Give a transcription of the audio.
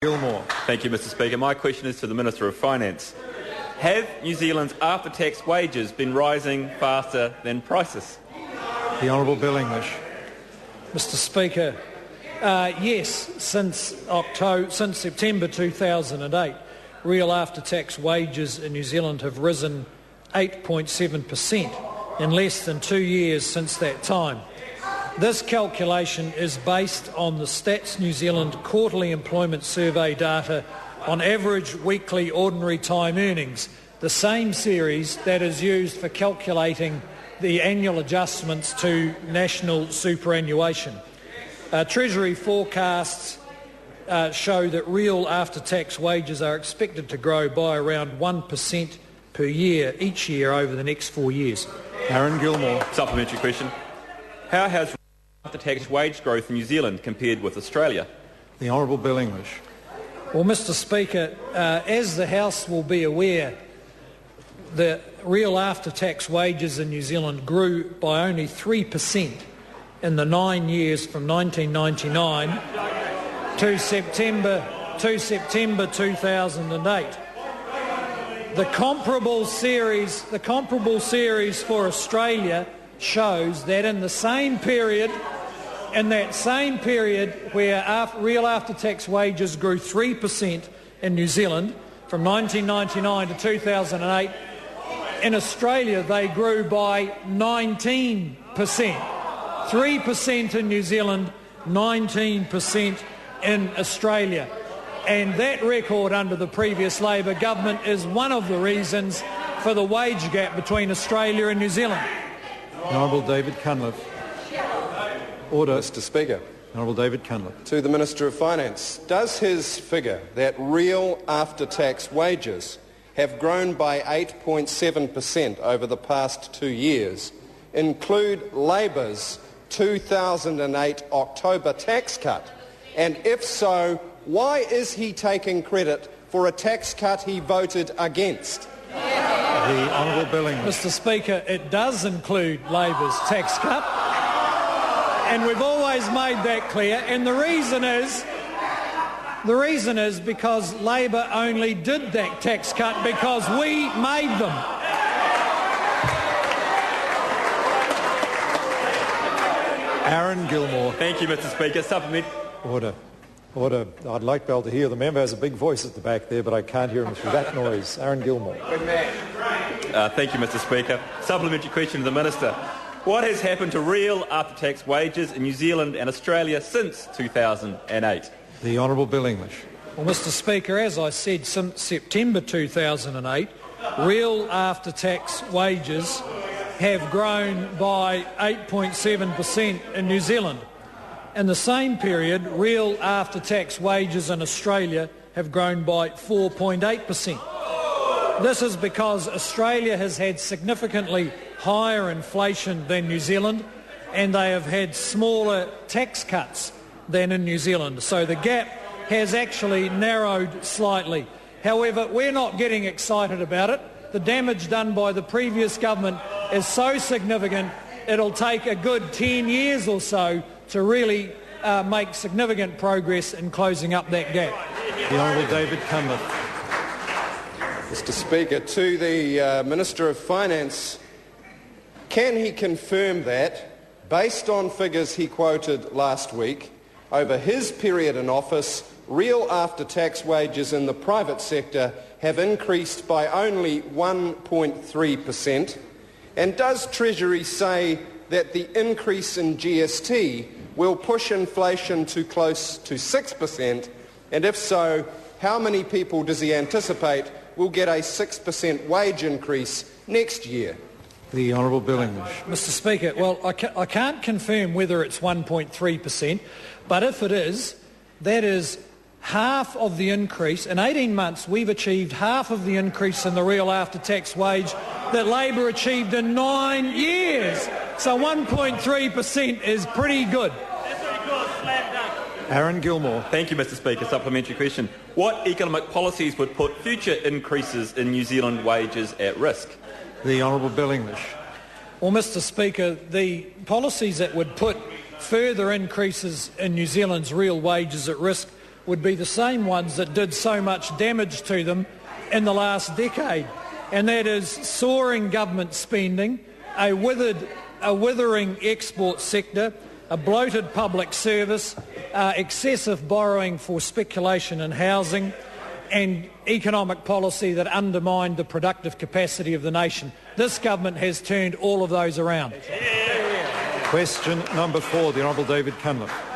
Gilmore. Thank you, Mr Speaker. My question is to the Minister of Finance. Have New Zealand's after-tax wages been rising faster than prices? The Honourable Bill English. Mr Speaker, yes, since September 2008, real after-tax wages in New Zealand have risen 8.7% in less than 2 years since that time. This calculation is based on the Stats New Zealand Quarterly Employment Survey data on average weekly ordinary time earnings, the same series that is used for calculating the annual adjustments to national superannuation. Treasury forecasts show that real after-tax wages are expected to grow by around 1% per year each year over the next 4 years. Aaron Gilmore. Supplementary question. How has after-tax wage growth in New Zealand compared with Australia? The Honourable Bill English. Well, Mr Speaker, as the House will be aware, the real after-tax wages in New Zealand grew by only 3% in the 9 years from 1999 to September 2008. The comparable series for Australia shows that in that same period where real after-tax wages grew 3% in New Zealand from 1999 to 2008, in Australia they grew by 19%. 3% in New Zealand, 19% in Australia. And that record under the previous Labor government is one of the reasons for the wage gap between Australia and New Zealand. Honourable David Cunliffe. Order. Mr Speaker. Honourable David Cunliffe. To the Minister of Finance, does his figure that real after-tax wages have grown by 8.7% over the past 2 years include Labor's 2008 October tax cut? And if so, why is he taking credit for a tax cut he voted against? The Honourable Bill English. Mr Speaker, it does include Labor's tax cut, and we've always made that clear, and the reason is because Labor only did that tax cut because we made them. Aaron Gilmore. Thank you, Mr Speaker. Supplement. Order. Order. I'd like to be able to hear. The member has a big voice at the back there, but I can't hear him through that noise. Aaron Gilmore. Thank you, Mr Speaker. Supplementary question to the Minister. What has happened to real after-tax wages in New Zealand and Australia since 2008? The Honourable Bill English. Well, Mr Speaker, as I said, since September 2008, real after-tax wages have grown by 8.7% in New Zealand. In the same period, real after-tax wages in Australia have grown by 4.8%. This is because Australia has had significantly higher inflation than New Zealand, and they have had smaller tax cuts than in New Zealand. So the gap has actually narrowed slightly. However, we're not getting excited about it. The damage done by the previous government is so significant it'll take a good 10 years or so to really make significant progress in closing up that gap. The Honourable David Cunliffe. Mr Speaker, to the Minister of Finance, can he confirm that, based on figures he quoted last week, over his period in office, real after-tax wages in the private sector have increased by only 1.3%? And does Treasury say that the increase in GST will push inflation to close to 6%? And if so, how many people does he anticipate will get a 6% wage increase next year? The Honourable Bill English. Mr Speaker, well, I can't confirm whether it's 1.3%, but if it is, that is half of the increase. In 18 months, we've achieved half of the increase in the real after-tax wage that Labor achieved in 9 years. So 1.3% is pretty good. Aaron Gilmore. Thank you, Mr Speaker. Supplementary question. What economic policies would put future increases in New Zealand wages at risk? The Honourable Bill English. Well, Mr Speaker, the policies that would put further increases in New Zealand's real wages at risk would be the same ones that did so much damage to them in the last decade, and that is soaring government spending, a withering export sector, a bloated public service, excessive borrowing for speculation in housing, and economic policy that undermined the productive capacity of the nation. This government has turned all of those around. Question number 4, the Honourable David Cunliffe.